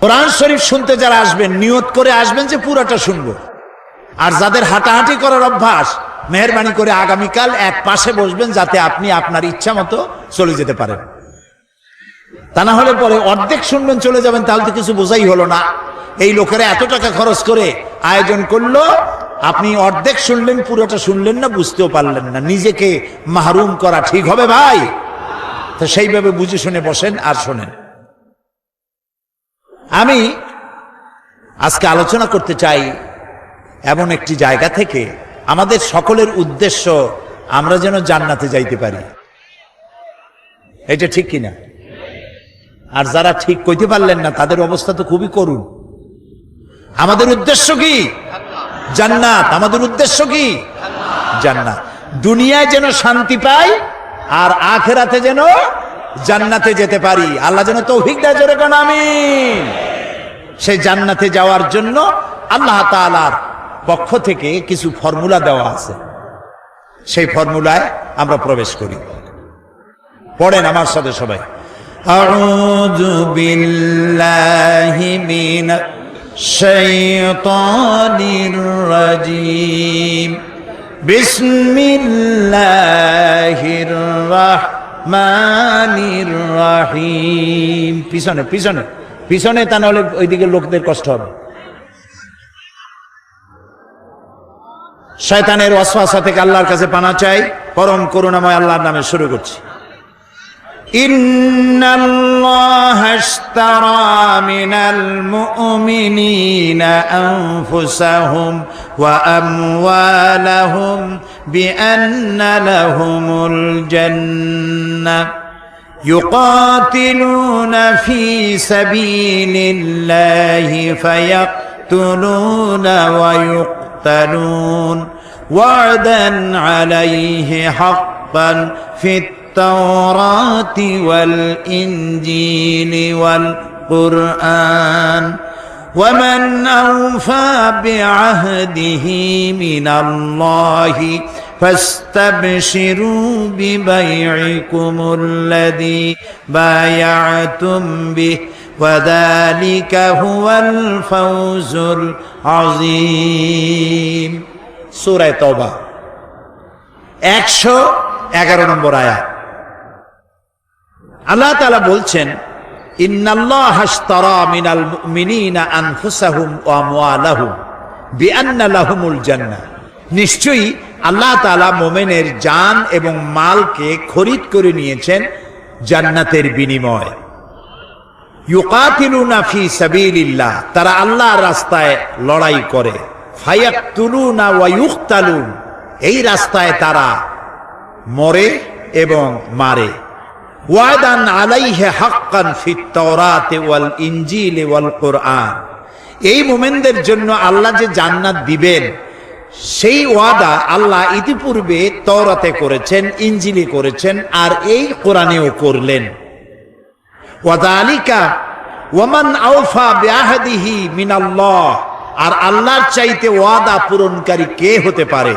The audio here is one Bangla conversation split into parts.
কোরআন শরীফ শুনতে যারা আসবেন নিয়ত করে আসবেন যে পুরোটা শুনবো। আর যাদের হাঁটাহাঁটি করার অভ্যাস, মেহেরবানি করে আগামীকাল এক পাশে বসবেন যাতে আপনি আপনার ইচ্ছা মতো চলে যেতে পারেন। তা না হলে পরে অর্ধেক শুনবেন চলে যাবেন, তাহলে তো কিছু বোঝাই হলো না। এই লোকেরা এত টাকা খরচ করে আয়োজন করলো, আপনি অর্ধেক শুনলেন পুরোটা শুনলেন না, বুঝতেও পারলেন না। নিজেকে মাহরুম করা ঠিক হবে ভাই? তো সেইভাবে বুঝে শুনে বসেন আর শোনেন। আমি আজকে আলোচনা করতে চাই এমন একটি জায়গা থেকে, আমাদের সকলের উদ্দেশ্য আমরা যেন জান্নাতে যাইতে পারি। এটা ঠিক কিনা? আর যারা ঠিক কইতে পারলেন না তাদের অবস্থা তো খুবই করুণ। আমাদের উদ্দেশ্য কি? জান্নাত। আমাদের উদ্দেশ্য কি? জান্নাত। দুনিয়ায় যেন শান্তি পাই আর আখিরাতে যেন জান্নাতে যেতে পারি। আল্লাহ যেন তৌফিক দেয়, জোরে কোন আমিন। সেই জান্নাতে যাওয়ার জন্য আল্লাহ তাআলার পক্ষ থেকে কিছু ফর্মুলা দেওয়া আছে। সেই ফর্মুলায় আমরা প্রবেশ করি। পড়েন আমার সাথে সবাই। আউযু বিল্লাহি মিনাশ শাইতানির রাজীম। বিসমিল্লাহির রাহমানির রাহিম। পিছনে পিছনে পিছনে, তা নাহলে ওইদিকে লোকদের কষ্ট হবে। শয়তানের ওয়াসওয়াসা থেকে আল্লাহর কাছে পানা চাই। পরম করুণাময় আল্লাহর নামে শুরু করছি। ইন্নাল্লাহা আশতারা মিনাল মুমিনিনা আনফুসাহুম ওয়া আমওয়ালাহুম বিআন্না লাহুমুল জান্নাহ ইউকাতিলুনা ফি সাবিলিল্লাহি ফায়াকতুলুনা ওয়া يقتلون وعدا عليه حقا في التوراة والإنجيل والقرآن ومن أوفى بعهده من الله فاستبشروا ببيعكم الذي بايعتم به وذلك هو الفوز العظيم। সূরা তাওবা 111 নম্বর আয়াত। আল্লাহ তাআলা বলছেন, ইন্নাল্লাহা আশতারা মিনাল মুমিনিনা আনফুসাহুম ওয়া আমওয়ালাহুম বিআন্না লাহুমুল জান্নাহ। নিশ্চয়ই আল্লাহ তাআলা মুমিনের জান এবং মালকে খরিদ করে নিয়েছেন জান্নাতের বিনিময়ে। ইউকাতিলুনা ফি সাবিলিল্লাহ, তারা আল্লাহর রাস্তায় লড়াই করে। ফায়াকতুলুনা ওয়া ইউকতালুন, এই রাস্তায় তারা মরে এবং মারে। ওয়াদান আলাইহি হাক্কান ফিত তাওরাতি ওয়াল ইনজিলি ওয়াল কুরআন, এই মুমিনদের জন্য আল্লাহ যে জান্নাত দিবেন সেই ওয়াদা আল্লাহ ইতিপূর্বে তাওরাতে করেছেন, ইনজিলে করেছেন, আর এই কোরআনেও করলেন। ওয়াযালিকা ওয়ামান আওফা বিআহদিহি মিনাল্লাহ, আর আল্লাহর চাইতে ওয়াদা পূরণকারী কে হতে পারে?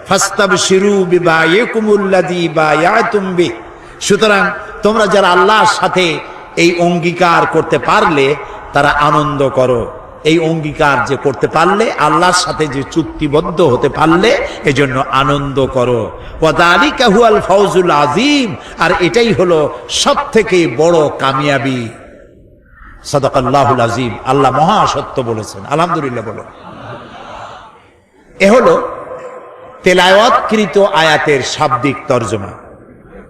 ফাস্তাবশিরু বিবাইকুমুল্লাযী বায়াতুম বিহি, সুতরাং তোমরা যারা আল্লাহর সাথে এই অঙ্গীকার করতে পারলে তারা আনন্দ করো। এই অঙ্গীকার যে করতে পারলে, আল্লাহর সাথে যে চুক্তিবদ্ধ হতে পারলে, এজন্য আনন্দ করো। ওয়াযালিকা হুয়াল ফাওজুল আযীম, আর এটাই হলো সবথেকে বড় কামিয়াবি। সাদাকাল্লাহুল আযীম, আল্লাহ মহা সত্য বলেছেন। আলহামদুলিল্লাহ বলো। এ হলো তেলাওয়াতকৃত আয়াতের শাব্দিক তরজমা।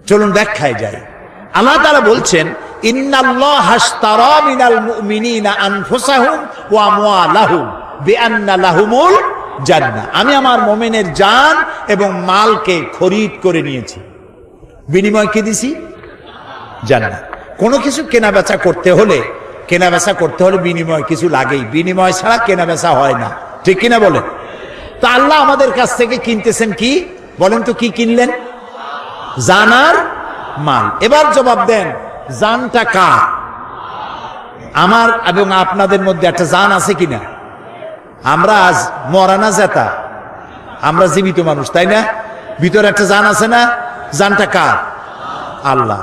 চলুন ব্যাখ্যায় যাই। আল্লাহ তাআলা বলছেন, ইন্নাল্লাহা আশতারা মিনাল মুমিনিনা আনফুসাহুম ওয়া আমওয়ালাহুম বিআন্না লাহুমুল জান্নাহ, আমি আমার মুমিনের জান এবং মালকে খরিদ করে নিয়েছি। বিনিময় কি দিছি? জান্নাত। কোনো কিছু কেনাবেচা করতে হলে বিনিময় কিছু লাগেই। বিনিময় ছাড়া কেনাবেচা হয় না, ঠিক কিনা বলেন? তা আল্লাহ আমাদের কাছ থেকে কিনতেছেন কি? বলেন তো কি কিনলেন? জান আর মাল। এবার জবাব দেন, জানটা কার? আমার এবং আপনাদের মধ্যে একটা জান আছে কিনা? আমরা আজ মরা না জেতা, আমরা জীবিত মানুষ, তাই না? ভিতরে একটা জান আছে না? জানটা কার? আল্লাহ।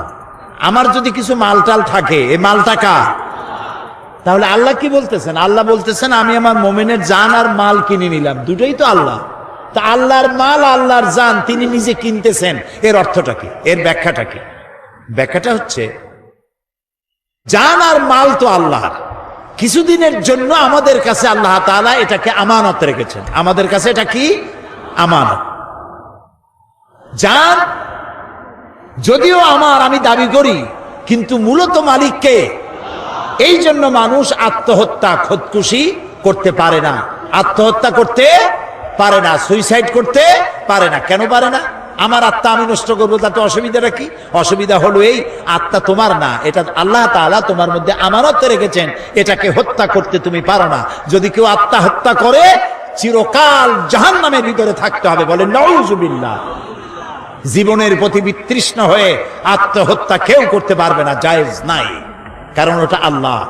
আমার যদি কিছু মালটাল থাকে, এই মালটা কার? তাহলে আল্লাহ কি বলতেছেন? আল্লাহ বলতেছেন আমি আমার মোমেনের জান আর মাল কিনে নিলাম, দুটোই তো আল্লাহ। তা আল্লাহর মাল আল্লাহর জান তিনি নিজে কিনতেছেন, এর অর্থটা কি, এর ব্যাখ্যাটা কি? ব্যাখ্যাটা হচ্ছে জান আর মাল তো আল্লাহর, কিছুদিনের জন্য আমাদের কাছে আল্লাহ তাআলা এটাকে আমানত রেখেছেন, আমাদের কাছে এটা কি আমানত। জান যদিও আমার, আমি দাবি করি, কিন্তু মূলত মালিককে। এই জন্য মানুষ আত্মহত্যা, খোদকুশি করতে পারে না, আত্মহত্যা করতে পারে না, সুইসাইড করতে পারে না। কেন পারে না? আমার আত্মা আমি নষ্ট করবো, তাতে অসুবিধাটা কি? অসুবিধা হলো এই, আত্মা তোমার না, এটা আল্লাহ তাআলা তোমার মধ্যে আমানত রেখেছেন, এটাকে হত্যা করতে তুমি পারো না। যদি কেউ আত্মা হত্যা করে চিরকাল জাহান্নামের ভিতরে থাকতে হবে, বলে নাউযুবিল্লাহ। জীবনের প্রতি বিতৃষ্ণ হয়ে আত্মহত্যা কেউ করতে পারবে না, জায়েজ নাই, কারণ ওটা আল্লাহ।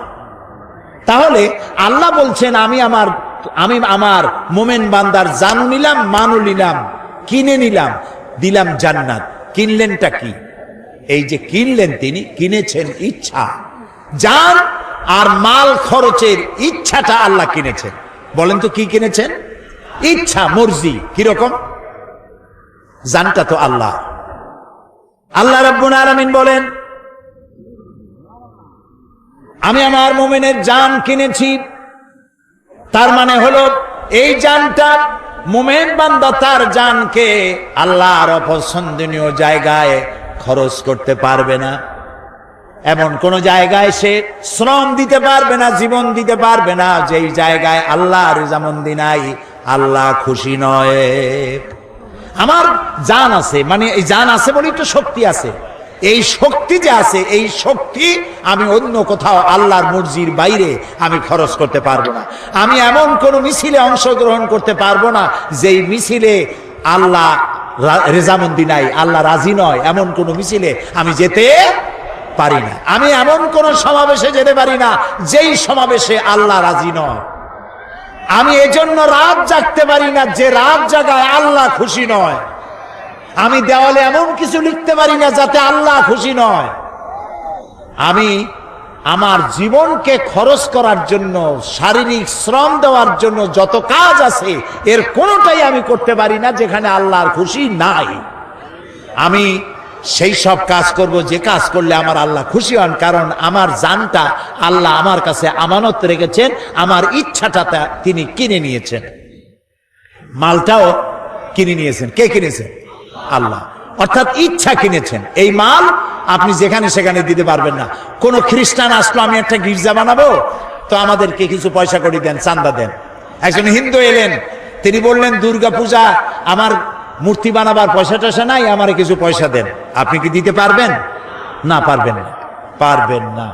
তাহলে আল্লাহ বলছেন আমি আমার মোমেন বান্দার জানও নিলাম, মানও নিলাম, কিনে নিলাম, দিলাম জান্নাত। কিনলেনটা কি? এই যে কিনলেন, তিনি কিনেছেন ইচ্ছা। জান আর মাল খরচের ইচ্ছাটা আল্লাহ কিনেছেন। বলেন তো কি কিনেছেন? ইচ্ছা, মর্জি। কিরকম? জানটা তো আল্লাহ। আল্লাহ রাব্বুল আলামিন বলেন আমি আমার মুমিনের জান কিনেছি। তার মানে হলো এই জানটা মুমিন বান্দা তার জানকে আল্লাহর অপছন্দনীয় জায়গায় খরচ করতে পারবে না। এমন কোন জায়গায় সে শ্রম দিতে পারবে না, জীবন দিতে পারবে না যেই জায়গায় আল্লাহর রেজামন্দি নাই, আল্লাহ খুশি নয়। আমার জান আছে, মানে এই জান আছে বলেই তো শক্তি আছে। এই শক্তি যে আছে, এই শক্তি আমি অন্য কোথাও আল্লাহর মর্জির বাইরে আমি খরচ করতে পারবো না। আমি এমন কোন মিছিলে অংশগ্রহণ করতে পারবো না যেই মিছিলে আল্লাহ রেজামন্দি নাই, আল্লাহ রাজি নয়, এমন কোন মিছিলে আমি যেতে পারি না। আমি এমন কোন সমাবেশে যেতে পারি না যেই সমাবেশে আল্লাহ রাজি নয়। আমি এজন্য রাত জাগতে পারি না যে রাত জাগায় আল্লাহ খুশি নয়। আমি দেওয়ালে এমন কিছু লিখতে পারি না যাতে আল্লাহ খুশি নয়। আমি আমার জীবনকে খরচ করার জন্য, শারীরিক শ্রম দেওয়ার জন্য যত কাজ আছে এর কোনোটাই আমি করতে পারি না যেখানে আল্লাহর খুশি নাই। আমি সেই সব কাজ করব যে কাজ করলে আমার আল্লাহ খুশি হন, কারণ আমার জানটা আল্লাহ আমার কাছে আমানত রেখেছেন, আমার ইচ্ছাটা তিনি কিনে নিয়েছেন। মালটাও কিনে নিয়েছেন। কে কিনেছেন? আল্লাহ। অর্থাৎ ইচ্ছা কিনেছেন। এই মাল আপনি যেখানে সেখানে দিতে পারবেন না। কোন খ্রিস্টান আসলো আমি একটা গির্জা বানাবো, তো আমাদেরকে কিছু পয়সা করে দেন, চান্দা দেন। একজন হিন্দু এলেন, তিনি বললেন দুর্গা পূজা আমার মূর্তি বানাবার পয়সা টয়সা নাই, আমারে কিছু পয়সা দেন। আপনি কি দিতে পারবেন? না, পারবেন না, পারবেন না।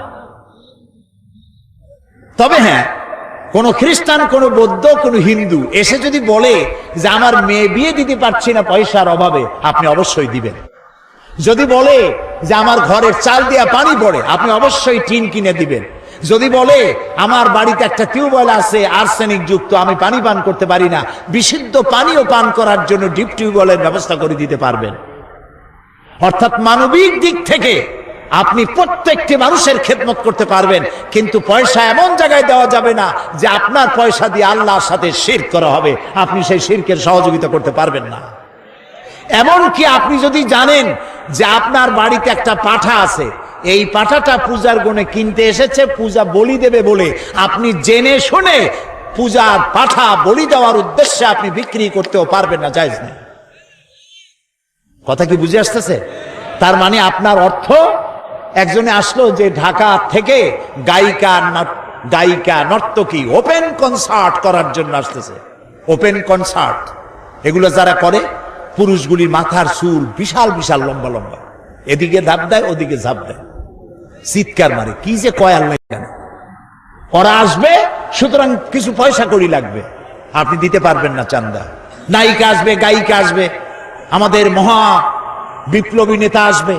তবে হ্যাঁ, কোন খ্রিস্টান, কোন বৌদ্ধ, কোন হিন্দু এসে যদি বলে যে আমার মেয়ে বিয়ে দিতে পারছি না পয়সার অভাবে, আপনি অবশ্যই দিবেন। যদি বলে যে আমার ঘরের চাল দিয়া পানি পড়ে, আপনি অবশ্যই টিন কিনে দিবেন। যদি বলে আমার বাড়িতে একটা টিউবওয়েল আছে আর্সেনিক যুক্ত, আমি পানি পান করতে পারি না, বিশুদ্ধ পানীয় পান করার জন্য ডিপ টিউবওয়েলের ব্যবস্থা করে দিতে পারবেন। অর্থাৎ মানবিক দিক থেকে আপনি প্রত্যেকটি মানুষের খেদমত করতে পারবেন, কিন্তু পয়সা এমন জায়গায় দেওয়া যাবে না যে আপনার পয়সা দিয়ে আল্লাহর সাথে শিরক করা হবে, আপনি সেই শিরকের সহযোগিতা করতে পারবেন না। এমনকি আপনি যদি জানেন যে আপনার বাড়িতে একটা পাঠা আছে, এই পাঠাটা পূজার গুণে কিনতে এসেছে, পূজা বলি দেবে বলে আপনি জেনে শুনে পূজার পাঠা বলি দেওয়ার উদ্দেশ্যে আপনি বিক্রি করতেও পারবেন না, জায়েজ নেই। কথা কি বুঝে আসতেছে? তার মানে আপনার অর্থ, একজনে আসলো যে ঢাকা থেকে গায়িকা নর্তকী ওপেন কনসার্ট করার জন্য আসতেছে। ওপেন কনসার্ট এগুলো যারা করে, পুরুষগুলির মাথার চুল বিশাল বিশাল লম্বা লম্বা, এদিকে ধাপ দেয় ওদিকে ঝাঁপ দেয়, চিৎকার মারে, কি যে কয় আল্লাহ জানে। ওরা আসবে, সুতরাং কিছু পয়সা কড়ি লাগবে, আপনি দিতে পারবেন না চান্দা। নায়িকা আসবে, গায়িকা আসবে, আমাদের মহা বিপ্লবী নেতা আসবে,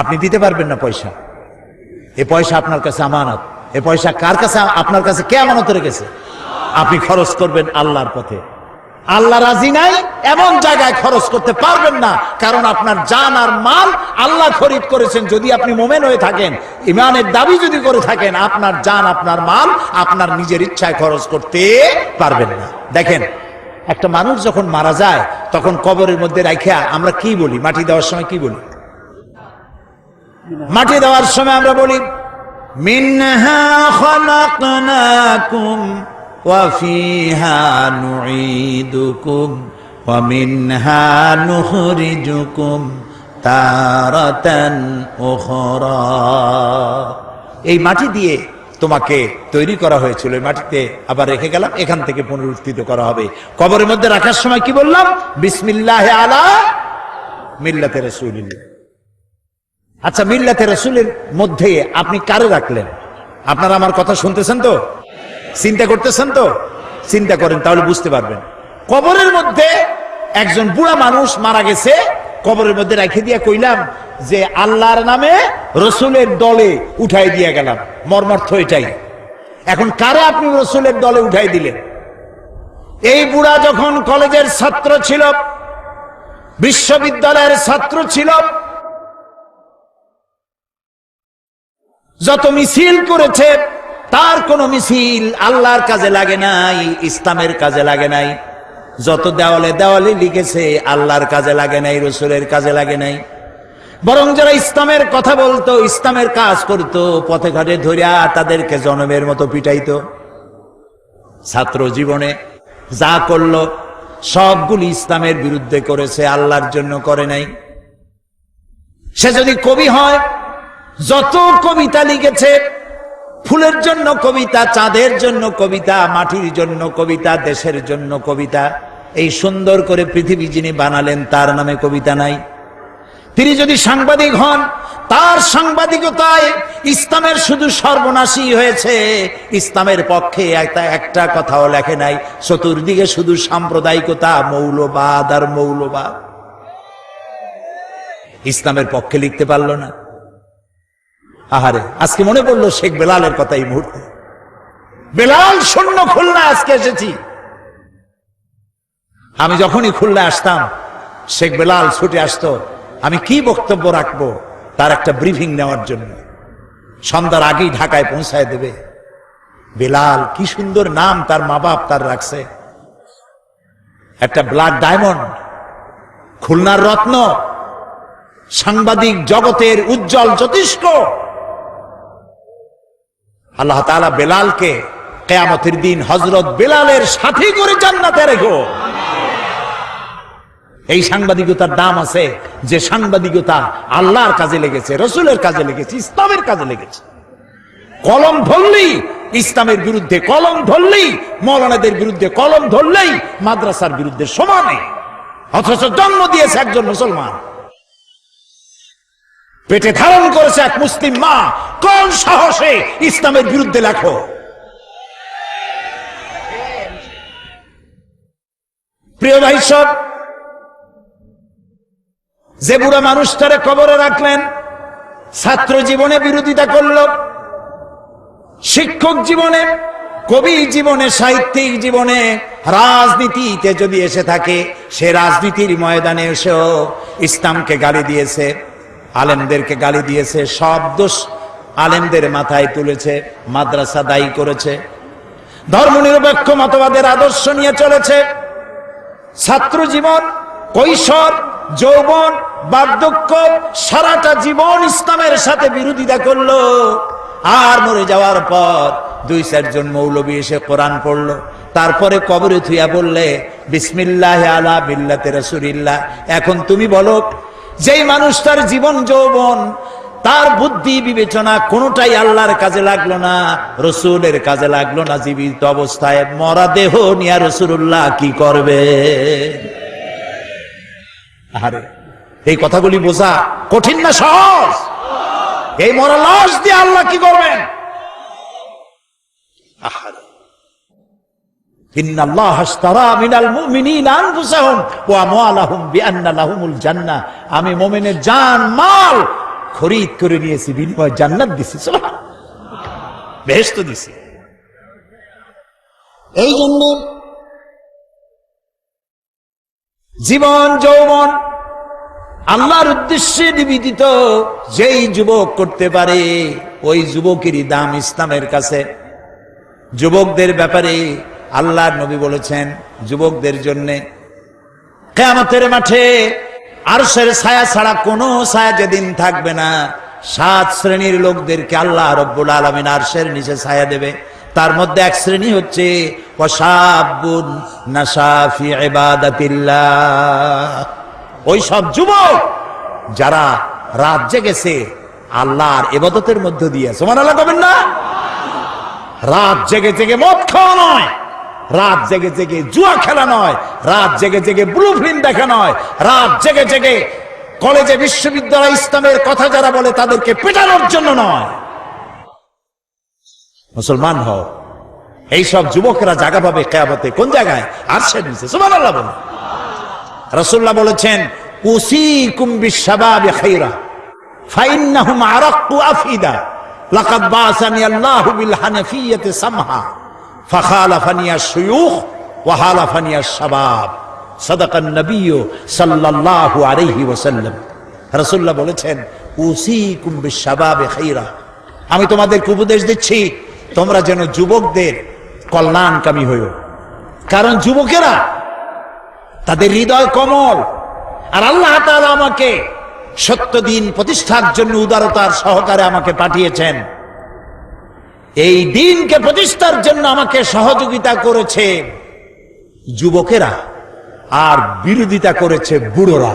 আপনি দিতে পারবেন না পয়সা। এ পয়সা আপনার কাছে আমানত। এ পয়সা কার কাছে? আপনার কাছে কে আমানত রেখেছে? আপনি খরচ করবেন আল্লাহর পথে। আল্লাহ রাজি নাই এমন জায়গায় খরচ করতে পারবেন না, কারণ আপনার জান আর মাল আল্লাহ খরিদ করেছেন। যদি আপনি মোমেন হয়ে থাকেন, ইমানের দাবি যদি করে থাকেন, আপনার জান আপনার মাল আপনার নিজের ইচ্ছায় খরচ করতে পারবেন না। দেখেন, একটা মানুষ যখন মারা যায় তখন কবরের মধ্যে রাখিয়া আমরা কি বলি? মাটি দেওয়ার সময় কি বলি? মাটি দেওয়ার সময় আমরা বলি মিনহা খালাকনাকুম ওয়া ফিহা নুঈদুকুম ওয়া মিনহা নুখরিজুকুম তারাতান উখরা। এই মাটি দিয়ে তোমাকে তৈরি করা হয়েছিল, এই মাটিতে আবার রেখে গেলাম, এখান থেকে পুনরুত্থিত করা হবে। কবরের মধ্যে রাখার সময় কি বললাম? বিসমিল্লাহি আলা মিল্লাতে রাসূলিল্লাহ। আচ্ছা, মিল্লাতে রাসূলের মধ্যে আপনি কারে রাখলেন? আপনারা আমার কথা শুনতেছেন তো? চিন্তা করতেছেন তো? চিন্তা করেন, তাহলে বুঝতে পারবেন। কবরের মধ্যে একজন বুড়া মানুষ মারা গেছে, কবরের মধ্যে রেখে দিয়া কইলাম যে আল্লাহর নামে রসুলের দলে উঠাই দিয়া গেলাম। মর্মার্থ এটাই। এখন কারে আপনি রসুলের দলে উঠাই দিলেন? এই বুড়া যখন কলেজের ছাত্র ছিল, বিশ্ববিদ্যালয়ের ছাত্র ছিল, যত মিছিল করেছে তার কোন মিছিল আল্লাহর কাজে লাগে নাই, ইসলামের কাজে লাগে নাই। যত দেওয়ালে দেওয়ালে লিখেছে আল্লাহর কাজে লাগে নাই, রসুলের কাজে লাগে নাই। বরং যারা ইসলামের কথা বলতো, ইসলামের কাজ করতো, পথে ঘাটে ধরিয়া তাদেরকে জনমের মতো পিটাইতো। ছাত্র জীবনে যা করলো সবগুলি ইসলামের বিরুদ্ধে করেছে, আল্লাহর জন্য করে নাই। সে যদি কবি হয়, যত কবিতা লিখেছে, ফুলের জন্য কবিতা, চাঁদের জন্য কবিতা, মাটির জন্য কবিতা, দেশের জন্য কবিতা, এই সুন্দর করে পৃথিবী যিনি বানালেন তার নামে কবিতা নাই। তিনি যদি সাংবাদিক হন, তার সাংবাদিকতায় ইসলামের শুধু সর্বনাশী হয়েছে, ইসলামের পক্ষে একটা কথাও লেখে নাই। চতুর্দিকে শুধু সাম্প্রদায়িকতা, মৌলবাদ আর মৌলবাদ। ইসলামের পক্ষে লিখতে পারল না। আহারে, আজকে মনে পড়লো শেখ বেলালের কথা এই মুহূর্তে। বেলাল শূন্য খুলনা আজকে এসেছি। আমি যখনই খুলনা আসতাম শেখ বেলাল ছুটে আসতো, আমি কি বক্তব্য রাখবো তার একটা ব্রিফিং নেওয়ার জন্য। সন্ধ্যার আগেই ঢাকায় পৌঁছায় দেবে। বেলাল, কি সুন্দর নাম তার মা বাপ তার রাখছে, একটা ব্লাড ডায়মন্ড, খুলনার রত্ন, সাংবাদিক জগতের উজ্জ্বল জ্যোতিষ্ক। আল্লাহ তাআলা বেলালকে কিয়ামতের দিন হযরত বেলালের সাথী করে জান্নাতে রেখো। এই সাংবাদিকতার দাম আছে, যে সাংবাদিকতা আল্লাহর কাজে লেগেছে, রসুলের কাজে লেগেছে, ইসলামের কাজে লেগেছে। কলম ধরলেই ইসলামের বিরুদ্ধে, কলম ধরলেই মৌলানাদের বিরুদ্ধে, কলম ধরলেই মাদ্রাসার বিরুদ্ধে সমানে, অথচ জন্ম দিয়েছে একজন মুসলমান, পেটে ধারণ করেছে এক মুসলিম মা। কোন সাহসে ইসলামের বিরুদ্ধে লেখো? প্রিয় ভাই সব, যে বুড়া মানুষটারে কবরে রাখলেন, ছাত্র জীবনে বিরোধিতা করল, শিক্ষক জীবনে, কবি জীবনে, সাহিত্যিক জীবনে, রাজনীতিতে যদি এসে থাকে, সে রাজনীতির ময়দানে এসেও ইসলামকে গালি দিয়েছে, আলেমদেরকে গালি দিয়েছে, সব দোষ আলেমদের মাথায় তুলেছে, মাদ্রাসা দায়ী করেছে, ধর্মনিরপেক্ষ মতবাদের আদর্শ নিয়ে চলেছে। ছাত্র জীবন, কৈশোর, যৌবন, বার্ধক্য, সারাটা জীবন ইসলামের সাথে বিরোধিতা করলো। আর মরে যাওয়ার পর 2-4 জন মৌলবী এসে কোরআন পড়লো, তারপরে কবরে থুইয়া বললে বিসমিল্লাহ আলা মিল্লাতে রাসূলিল্লাহ। এখন তুমি বলো, যেই মানুষটার জীবন যৌবন, তার বুদ্ধি বিবেচনা কোনোটাই আল্লাহর কাজে লাগলো না, রসুলের কাজে লাগলো না, জীবিত অবস্থায় মরা দেহ নিয়া রাসূলুল্লাহ কি করবে? আরে, এই কথাগুলি বোঝা কঠিন না সহজ? এই মরা লাশ দিয়ে আল্লাহ কি করবেন? আহারে, ইন্নাল্লাহ আশতারা মিনাল মুমিনিনা আনফুসাহুম ওয়া আমওয়ালাহুম বিআন্না লাহুমুল জান্নাহ। আমি মুমিনের জান মাল খরিদ করে নিয়েছি, বিনিময়ে জান্নাত দিছি, সুবহানাল্লাহ, বেহেশত দিছি। এই জন্য জীবন যৌবন আল্লাহর উদ্দেশ্যে নিবেদিত যেই যুবক করতে পারে ওই যুবকেরই দাম ইসলামের কাছে। যুবকদের ব্যাপারে আল্লাহর নবী বলেছেন, যুবকদের জন্য কিয়ামতের মাঠে আরশের ছায়া ছাড়া কোনো ছায়া যেদিন থাকবে না, 7 শ্রেণীর লোকদেরকে আল্লাহ রব্বুল আলামিন আরশের নিচে ছায়া দেবে। তার মধ্যে এক শ্রেণী হচ্ছে ওয়াশাবুন নাশা ফি ইবাদাতিল্লাহ, ওই সব যুবক যারা রাত জেগেছে আল্লাহর ইবাদতের মধ্য দিয়ে। সুবহানাল্লাহ বলেন না? রাত জেগে জেগে মদ খাওয়া নয়, রাত জেগে জেগে জুয়া খেলা নয়, রাত জেগে জেগে ব্লু ফিল্ম দেখা নয়, রাত জেগে জেগে কলেজে বিশ্ববিদ্যালয় ইসলামের কথা যারা বলে তাদেরকে পেটানোর জন্য নয়। মুসলমান হও। এইসব যুবকরা জায়গা পাবে কিয়ামতে কোন জায়গায়? আরশের নিচে। সুবহানাল্লাহ বলেন। রাসূলুল্লাহ বলেছেন, উসিকুম বিশাবাবি খায়রা ফাইন্নাহুম আরাক্কু আফিদা লাকাদ বাসানি আল্লাহু বিল হানাফিয়্যাতি সামহা ফাখালাফানি আশ-শুয়ুখ ওয়া হালাফানি আশ-শাবাব সাদাকান নবী সাল্লাল্লাহু আলাইহি ওয়াসাল্লাম। রাসূলুল্লাহ বলেছেন, উসিকুম বিশাবাবি খায়রা, আমি তোমাদেরকে উপদেশ দিচ্ছি তোমরা যেন যুবকদের কল্যাণকামী হইও। কারণ যুবকেরা তাদের হৃদয় কোমল, আর আল্লাহ তাআলা আমাকে সত্য দিন প্রতিষ্ঠার জন্য উদারতার সহকারে আমাকে পাঠিয়েছেন। এই দিনকে প্রতিষ্ঠার জন্য আমাকে সহযোগিতা করেছে যুবকেরা, আর বিরোধিতা করেছে বুড়োরা।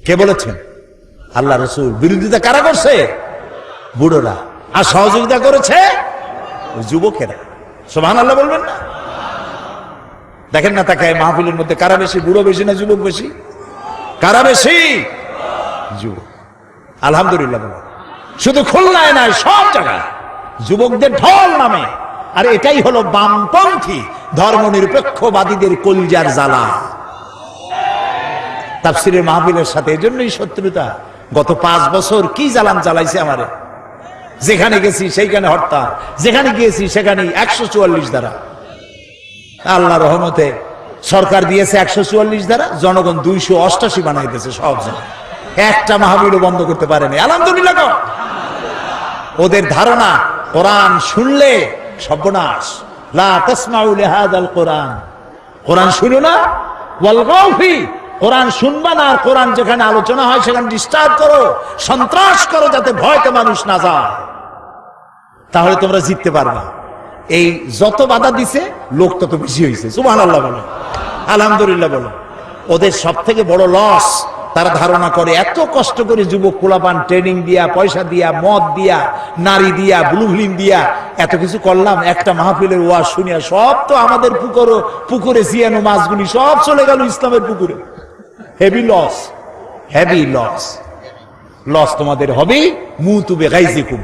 কে বলেছেন? আল্লাহ রাসূল। বিরোধিতা কারা করছে? বুড়োরা। আর সহযোগিতা করেছে যুবকেরা। সুবহানাল্লাহ বলবেন না? দেখেন না তাকে মাহফিলের মধ্যে কারা বেশি? বুড়ো বেশি না যুবক বেশি? কারা বেশি? যুবক। আলহামদুলিল্লাহ বলেন। শুধু খুলনায় নয়, সব জায়গায় যুবকদের ঢল নামে। আর এটাই হলো বামপন্থী ধর্মনিরপেক্ষবাদীদের কলিজার জ্বালা। তাফসীরের মাহফিলের সাথে এজন্যই শত্রুতা। গত 5 বছর কি জ্বালান চালাইছে আমারে। যেখানে গেছি সেইখানে হরতাল, যেখানে গিয়েছি সেখানে 144 ধারা। আল্লাহ রহমতে সরকার দিয়েছে 144 ধারা, জনগণ 288 বানাইতেছে সব জায়গায়। একটা মাহফিলও বন্ধ করতে পারেনি। আলহামদুলিল্লাহ। ওদের ধারণা কোরআন শুনলে সর্বনাশ। লা তাসমাউ লিহাদাল কোরআন, কোরআন শুনো না, ওয়ালগাউ ফি, কোরআন শুনবা না, আর কোরআন যেখানে আলোচনা হয় সেখানে ডিস্টার্ব করো, সন্ত্রাস করো, যাতে ভয়তে মানুষ না যায়, তাহলে তোমরা জিততে পারবা। এই যত বাধা দিছে লোক তত বেশি হয়েছে। সুবহানাল্লাহ বলো, আলহামদুলিল্লাহ বলো। ওদের সব থেকে বড় লস, তারা ধারণা করে এত কষ্ট করে যুবক পোলাপান ট্রেনিং দিয়া, পয়সা দিয়া, মদ দিয়া, নারী দিয়া, ব্লু ফিল্ম দিয়া এত কিছু করলাম, একটা মাহফিলের ওয়াজ শুনিয়া সব তো আমাদের পুকুরে জিয়ানো মাছগুলি সব চলে গেল ইসলামের পুকুরে। Heavy loss, heavy loss. Loss তোমাদের হবে। মুতু বিগাইজিকুম,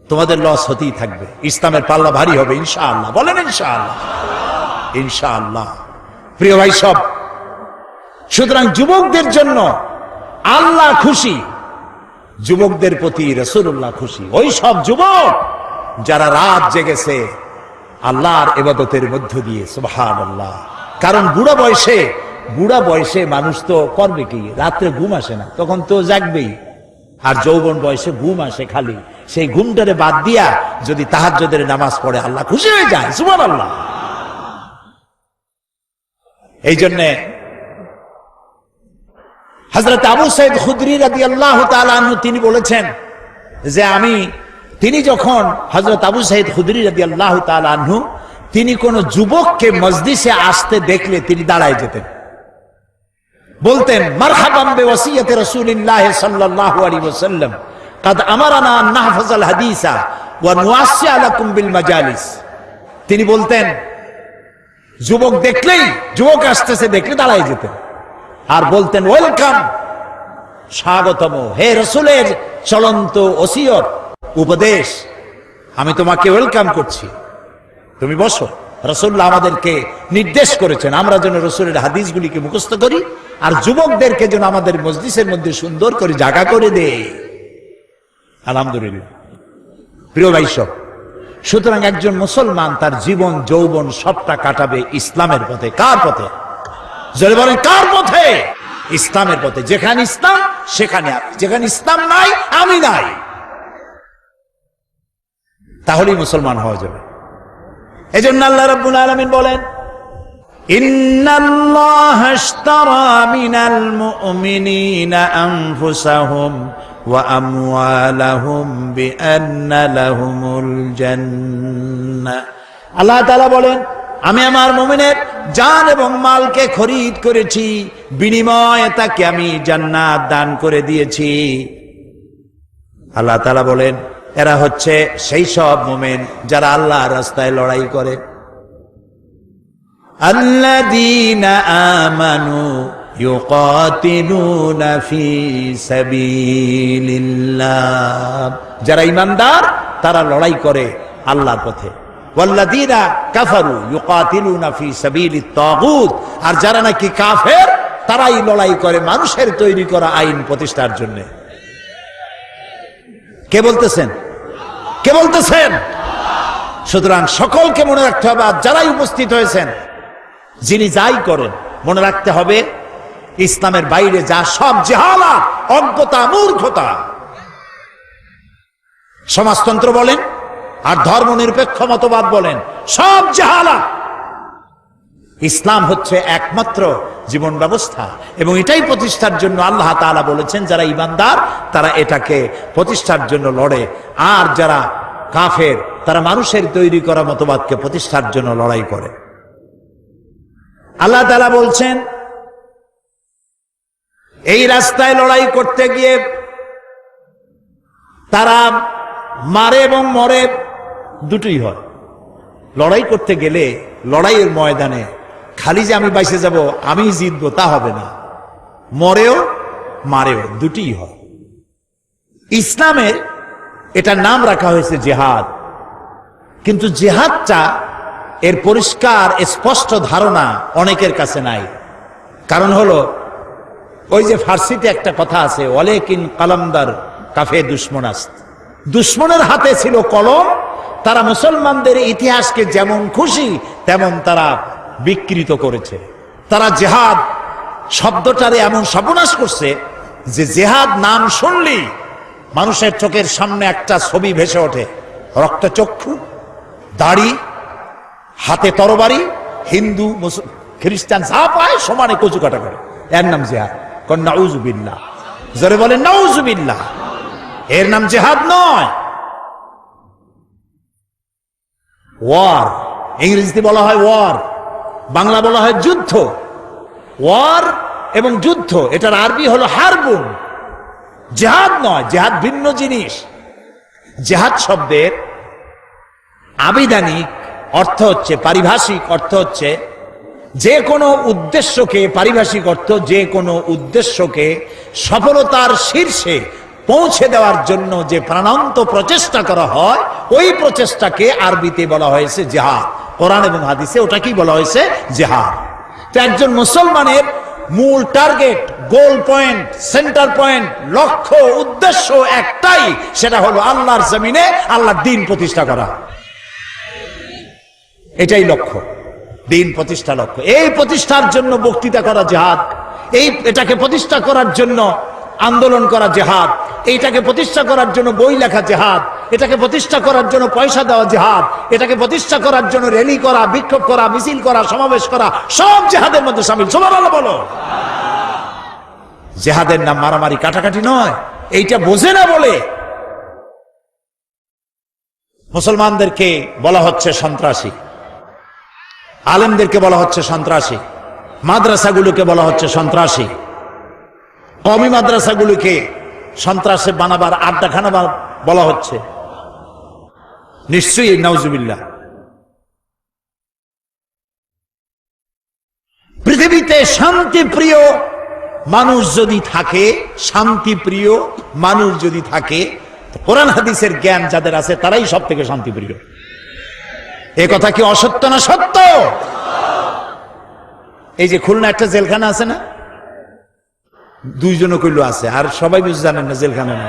তোমাদের লস হতেই থাকবে। ইসলামের পাল্লা ভারী হবে ইনশাআল্লাহ। বলেন ইনশাআল্লাহ। ইনশাআল্লাহ। প্রিয় ভাই সব, সুতরাং যুবকদের জন্য আল্লাহ খুশি, যুবকদের প্রতি রাসূলুল্লাহ খুশি। ওই সব যুবক যারা রাত জেগেছে আল্লাহর ইবাদতের মধ্য দিয়ে। সুবহানাল্লাহ। কারণ বুড়া বয়সে মানুষ তো করবে কি? রাত্রে ঘুম আসে না, তখন তো জাগবেই। আর যৌবন বয়সে ঘুম আসে খালি, সেই ঘুমটারে বাদ দিয়া যদি তাহাজ্জুদের নামাজ পড়ে আল্লাহ খুশি হয়ে যায়। সুবহানাল্লাহ। এই জন্য হযরত আবু সাঈদ খুদরি রাদিয়াল্লাহু তাআলা আনহু তিনি বলেছেন যে তিনি যখন হযরত আবু সাঈদ খুদরি রাদিয়াল্লাহু তাআলা আনহু তিনি কোন যুবককে মজলিসে আসতে দেখলে তিনি দাঁড়ায় যেতেন, বলতেন মারহাবান বিওয়াসিয়াতি রাসূলিল্লাহ সাল্লাল্লাহু আলাইহি ওয়াসাল্লাম قد আমারানা আন নাহফাযাল হাদিসা ওয়া নুওয়াসিআ লাকুম বিল মাজালিস। তিনি বলতেন যুবক আসতেছে দেখলে দাঁড়ায় যেতেন আর বলতেন ওয়েলকাম, স্বাগতম, হে রাসূলের চলন্ত ওসিয়ত উপদেশ, আমি তোমাকে ওয়েলকাম করছি, তুমি বসো। রাসূলুল্লাহ আমাদেরকে নির্দেশ করেছেন আমরা যেন রাসূলের হাদিসগুলিকে মুখস্থ করি, আর যুবকদেরকে যেন আমাদের মজলিসের মধ্যে সুন্দর করে জায়গা করে দেয়। আলহামদুলিল্লাহ। প্রিয় ভাই সব, সুতরাং একজন মুসলমান তার জীবন যৌবন সবটা কাটাবে ইসলামের পথে। কার পথে? যদি বলেন কার পথে? ইসলামের পথে। যেখানে ইসলাম সেখানে আমি, যেখানে ইসলাম নাই আমি নাই। তাহলেই মুসলমান হওয়া যাবে। এজন্য আল্লাহ রাব্বুল আলামিন বলেন, ইন্নাল্লাহা আশতারা মিনাল মুমিনিনা আনফুসাহুম ওয়া আমওয়ালাহুম বিআন্না লাহুমুল জান্নাহ। আল্লাহ তাআলা বলেন, আমি আমার মুমিনের জান এবং মালকে খরিদ করেছি, বিনিময়ে তাকে আমি জান্নাত দান করে দিয়েছি। আল্লাহ তাআলা বলেন, এরা হচ্ছে সেই সব মুমিন যারা আল্লাহর রাস্তায় লড়াই করে। আল্লাযীনা আমানু ইউকাতিলুনা ফি সাবিলিল্লাহ, যারা ঈমানদার তারা লড়াই করে আল্লাহর পথে। ওয়াল্লাযীনা কাফারু ইউকাতিলুনা ফি সাবিলিত তাগুত, আর যারা নাকি কাফের তারাই লড়াই করে মানুষের তৈরি করা আইন প্রতিষ্ঠার জন্য। কে বলতেছেন? কে বলতেছেন? সুতরাং সকলকে মনে রাখতে হবে, আর যারাই উপস্থিত হয়েছেন, যিনি যাই করেন, মনে রাখতে হবে ইসলামের বাইরে যা সব জাহালাত, অজ্ঞতা, মূর্খতা, সমাজতন্ত্র বলেন আর ধর্মনিরপেক্ষ মতবাদ বলেন, সব জাহালাত। ইসলাম হচ্ছে একমাত্র জীবন ব্যবস্থা, এবং এটাই প্রতিষ্ঠার জন্য আল্লাহ তাআলা বলেছেন যারা ঈমানদার তারা এটাকে প্রতিষ্ঠার জন্য লড়ে, আর যারা কাফের তারা মানুষের তৈরি করা মতবাদকে প্রতিষ্ঠার জন্য লড়াই করে। আল্লাহ তাআলা বলছেন, এই রাস্তায় লড়াই করতে গিয়ে তারা মারে এবং মরে, দুটোই হয়। লড়াই করতে গেলে লড়াইয়ের ময়দানে খালি যে আমি বাইসে যাব, আমি জিতবো, তা হবে না। মরেও মারেও, দুটিই হয়। ইসলামের এটার নাম রাখা হয়েছে জিহাদ, কিন্তু জিহাদটা এর পরিষ্কার স্পষ্ট ধারণা অনেকের কাছে নাই। কারণ হলো, ওই যে ফার্সিতে একটা কথা আছে, ওয়ালাকিন কালামদার কাফে দুশমনাস্ত, দুশমনের হাতে ছিল কলম, তারা মুসলমানদের ইতিহাসকে যেমন খুশি তেমন তারা বিকৃত করেছে। তারা জিহাদ শব্দটারে এমন সর্বনাশ করছে যে জিহাদ নাম শুনলি মানুষের চোখের সামনে একটা ছবি ভেসে ওঠে, রক্তচক্ষু, দাড়ি, হাতে তরবারি, হিন্দু খ্রিস্টান যা পায় সমানে কচু কাটা করে, এর নাম জিহাদ। নাউজুবিল্লাহ, জোরে বলেন নাউজুবিল্লাহ। এর নাম জিহাদ নয়, ওয়ার। ইংরেজিতে বলা হয় ওয়ার, বাংলা বলা হয় যুদ্ধ। ওয়ার এবং যুদ্ধ, এটার আরবি হলো হারবুন। জিহাদ নয়, জিহাদ ভিন্ন জিনিস। জিহাদ শব্দের আবিধানিক অর্থ হচ্ছে, পারিভাষিক অর্থ হচ্ছে যে কোনো উদ্দেশ্যকে, পারিভাষিক অর্থ যে কোনো উদ্দেশ্যকে সফলতার শীর্ষে পৌঁছে দেওয়ার জন্য যে প্রাণান্ত প্রচেষ্টা করা হয়, ওই প্রচেষ্টাকে আরবিতে বলা হয়েছে জিহাদ। কোরআন এবং হাদিসে ওটাকেই বলা হয়েছে জিহাদ। তো একজন মুসলমানের মূল টার্গেট, গোল পয়েন্ট, সেন্টার পয়েন্ট, লক্ষ্য, উদ্দেশ্য একটাই, সেটা হলো আল্লাহর জমিনে আল্লাহর দ্বীন প্রতিষ্ঠা করা। এটাই লক্ষ্য, দ্বীন প্রতিষ্ঠা লক্ষ্য। এই প্রতিষ্ঠার জন্য বক্তৃতা করা জিহাদ, এটাকে প্রতিষ্ঠা করার জন্য আন্দোলন করা জিহাদ, এইটাকে প্রতিষ্ঠা করার জন্য বই লেখা জিহাদ, এটাকে প্রতিষ্ঠা করার জন্য পয়সা দেওয়া জিহাদ, এটাকে প্রতিষ্ঠা করার জন্য র্যালি করা, বিক্ষোভ করা, মিছিল করা, সমাবেশ করা, সব জিহাদের মধ্যে শামিল। সুবহানাল্লাহ বলো। জিহাদের নাম মারামারি, কাটাকাটি নয়। এইটা বোঝে না বলে মুসলমানদেরকে বলা হচ্ছে সন্ত্রাসী, আলেমদেরকে বলা হচ্ছে সন্ত্রাসী, মাদ্রাসাগুলোকে বলা হচ্ছে সন্ত্রাসী, কওমি মাদ্রাসাগুলোকে সন্ত্রাসে বানাবার আড্ডাখানা বলা হচ্ছে। নিশ্চয়ই নাউজুবিল্লাহ। পৃথিবীতে শান্তিপ্রিয় মানুষ যদি থাকে, শান্তিপ্রিয় মানুষ যদি থাকে, কোরআন হাদিসের জ্ঞান যাদের আছে তারাই সব থেকে শান্তিপ্রিয়। এ কথা কি অসত্য না সত্য? এই যে খুলনা একটা জেলখানা আছে না, দুইজনও কইলো আছে, আর সবাই বুঝে জানেন না জেলখানা না।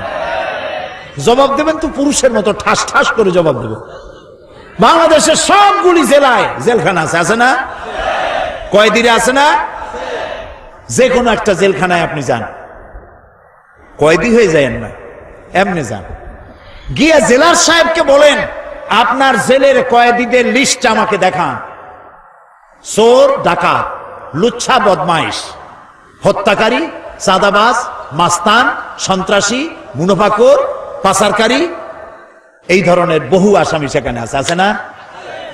জবাব দেবেন তো পুরুষের মতো ঠাস ঠাস করে জবাব দেব। বাংলাদেশের সবগুলি জেলায় জেলখানা আছে, আছে না? কয়দিনে আছে না? যে কোনো একটা জেলখানায় আপনি যান, কয়েদি হয়ে যায়েন না, এমনি যান, গিয়ে জেলার সাহেবকে বলেন আপনার জেলের কয়েদিদের লিস্ট আমাকে দেখান। চোর, ডাকাত, লুচ্ছা, বদমাইশ, হত্যাকারী, চাঁদাবাজ, মাস্তান, সন্ত্রাসী, মুনাফাখোর, পাচারকারী, এই ধরনের বহু আসামি সেখানে আছে না?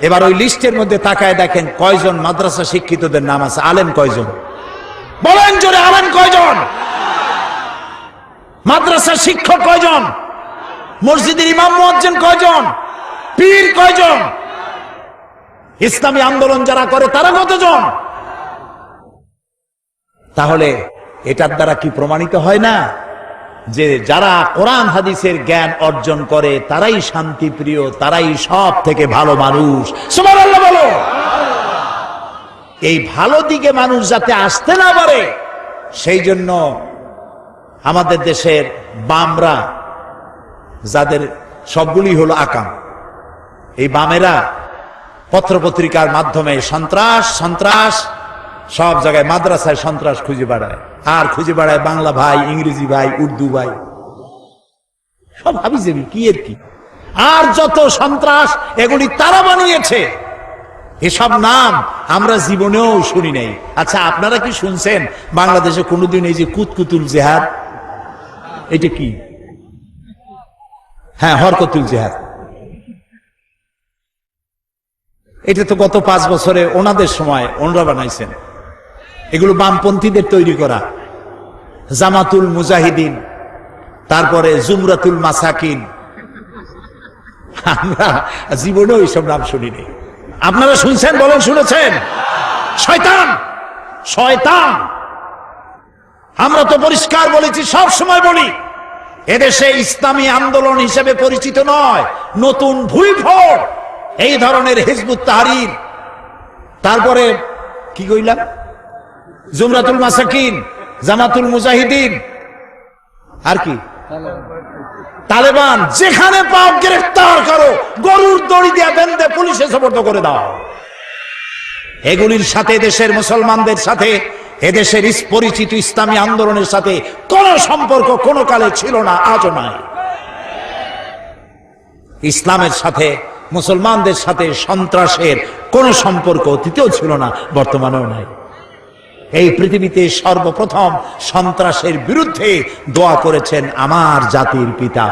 এবার ওই লিস্টের মধ্যে তাকায় দেখেন কয়জন মাদ্রাসা শিক্ষিতদের নাম আছে। আলেম কয়জন? বলেন জোরে, আলেম কয়জন? মাদ্রাসা শিক্ষক কয়জন? মসজিদের ইমাম মুয়াজ্জিন কয়জন? পীর কয়জন? ইসলামী আন্দোলন যারা করে তারা কতজন? তাহলে এটার দ্বারা কি প্রমাণিত হয় না যে যারা কোরআন হাদিসের জ্ঞান অর্জন করে তারাই শান্তিপ্রিয়, তারাই সব থেকে ভালো মানুষ? সুবহানাল্লাহ বলো। এই ভালো দিকে মানুষ যাতে আসতে না পারে সেই জন্য আমাদের দেশের বামরা, যাদের সবগুলি হলো আকাম, এই বামেরা পত্রপত্রিকার মাধ্যমে সন্ত্রাস সন্ত্রাস সব জায়গায়, মাদ্রাসায় সন্ত্রাস খুঁজে বেড়ায়, আর খুঁজে বেড়ায় বাংলা ভাই, ইংরেজি ভাই, উর্দু ভাই, সব হাবিজাবি কি এর কি। আর যত সন্ত্রাস এগুলি তারা বানিয়েছে, এসব নাম আমরা জীবনেও শুনি নাই। আচ্ছা, আপনারা কি শুনছেন বাংলাদেশে কোনোদিন এই যে কুতকুতুল জেহাদ, এটা কি? হ্যাঁ, হরকতুল জেহাদ, এটা তো গত 5 বছরে ওনাদের সময় ওনরা বানাইছেন। এগুলো বামপন্থীদের তৈরি করা। জামাতুল মুজাহিদিন, তারপরে জুমরাতুল মাসাকিন, আমরা জীবনেও এইসব নাম শুনিনি। আপনারা শুনছেন? বলেন শুনেছেন? শয়তান, শয়তান। আমরা তো পরিষ্কার বলেছি, সব সময় বলি, এদেশে ইসলামী আন্দোলন হিসেবে পরিচিত নয়, নতুন ভুইফোড় এই ধরনের হিজবুত তাহরীর, তারপরে কি কইলাম, জুমরাতুল মাসাকিন, জামাতুল মুজাহিদিন, আর কি তালেবান, যেখানে পাও গ্রেফতার করো, গরুর দড়ি দিয়ে বেঁধে পুলিশে সোপর্দ করে দাও। এগুলির সাথে দেশের মুসলমানদের সাথে, এদেশের পরিচিত ইসলামী আন্দোলনের সাথে কোন সম্পর্ক কোন কালে ছিল না, আজও নাই। ইসলামের সাথে, মুসলমানদের সাথে সন্ত্রাসের কোন সম্পর্ক অতীতেও ছিল না, বর্তমানেও নাই। এই পৃথিবীতে সর্বপ্রথম সন্ত্রাসের বিরুদ্ধে দোয়া করেছেন আমার জাতির পিতা।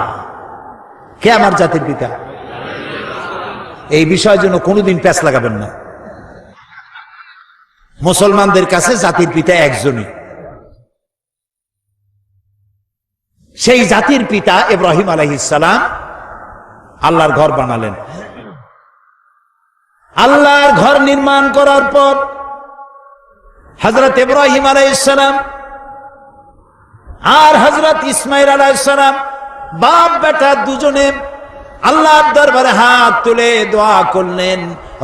কে আমার জাতির পিতা? এই বিষয়ের জন্য কোনোদিন প্যাঁচ লাগাবেন না। মুসলমানদের কাছে জাতির পিতা একজনই, সেই জাতির পিতা ইব্রাহিম আলাইহিস সালাম আল্লাহর ঘর বানালেন। আল্লাহর ঘর নির্মাণ করার পর হযরত ইব্রাহিম আলাইহিস সালাম আর হযরত ইসমাঈল আলাইহিস সালাম বাপ বেটা দুজনে আল্লাহর দরবারে হাত তুলে দোয়া করলেন,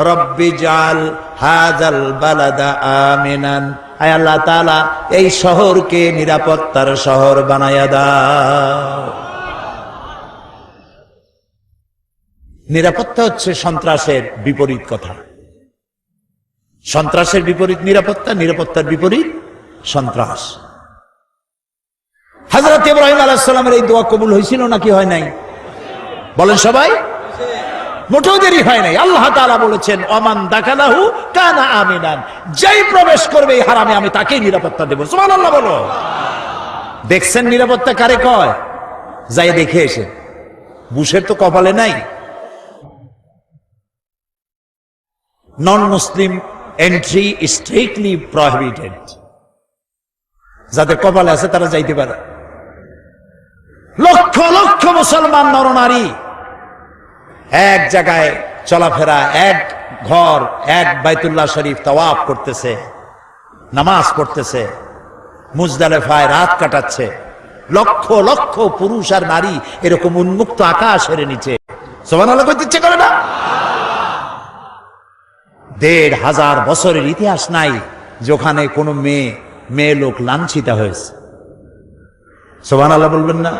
রব্বি জাল হাযাল বালাদা আমিনান, আয় আল্লাহ তাআলা এই শহরকে নিরাপত্তার শহর বানায়া দাও। নিরাপত্তা হচ্ছে সন্ত্রাসের বিপরীত কথা। সন্ত্রাসের বিপরীত নিরাপত্তা, নিরাপত্তার বিপরীত সন্ত্রাস। হযরত ইব্রাহিম আলাইহিস সালামের এই দোয়া কবুল হয়েছিল নাকি হয় নাই? বলেন সবাই। মোটেও দেরি হয় নাই। আল্লাহ তাআলা বলেছেন, ওমান দাখালাহু কানা আমিনান, যেই প্রবেশ করবে এই হারামে আমি তাকেই নিরাপত্তা দেব। সুবহানাল্লাহ বলো। দেখছেন নিরাপত্তা কারে কয়? যাই দেখে এসে। বুশের তো কপালে নাই। নন মুসলিম এন্ট্রি স্ট্রিক্টলি প্রহিবিটেড। যাদের কপালে আছে তারা যাইতে পারে। লক্ষ লক্ষ মুসলমান নরনারী এক জায়গায় চলাফেরা, এক ঘর, এক বাইতুল্লাহ শরীফ তাওয়াফ করতেছে, নামাজ পড়তেছে, মুজদালিফায় রাত কাটাচ্ছে। লক্ষ লক্ষ পুরুষ আর নারী এরকম উন্মুক্ত আকাশের নিচে সুবহানাল্লাহ কইতে ইচ্ছে করে না? ১৫০০ বছরের ইতিহাস নাই যেখানে কোনো মেয়ে লোক লাঞ্ছিত হয়েছে। সুবহানাল্লাহ বলবেন না?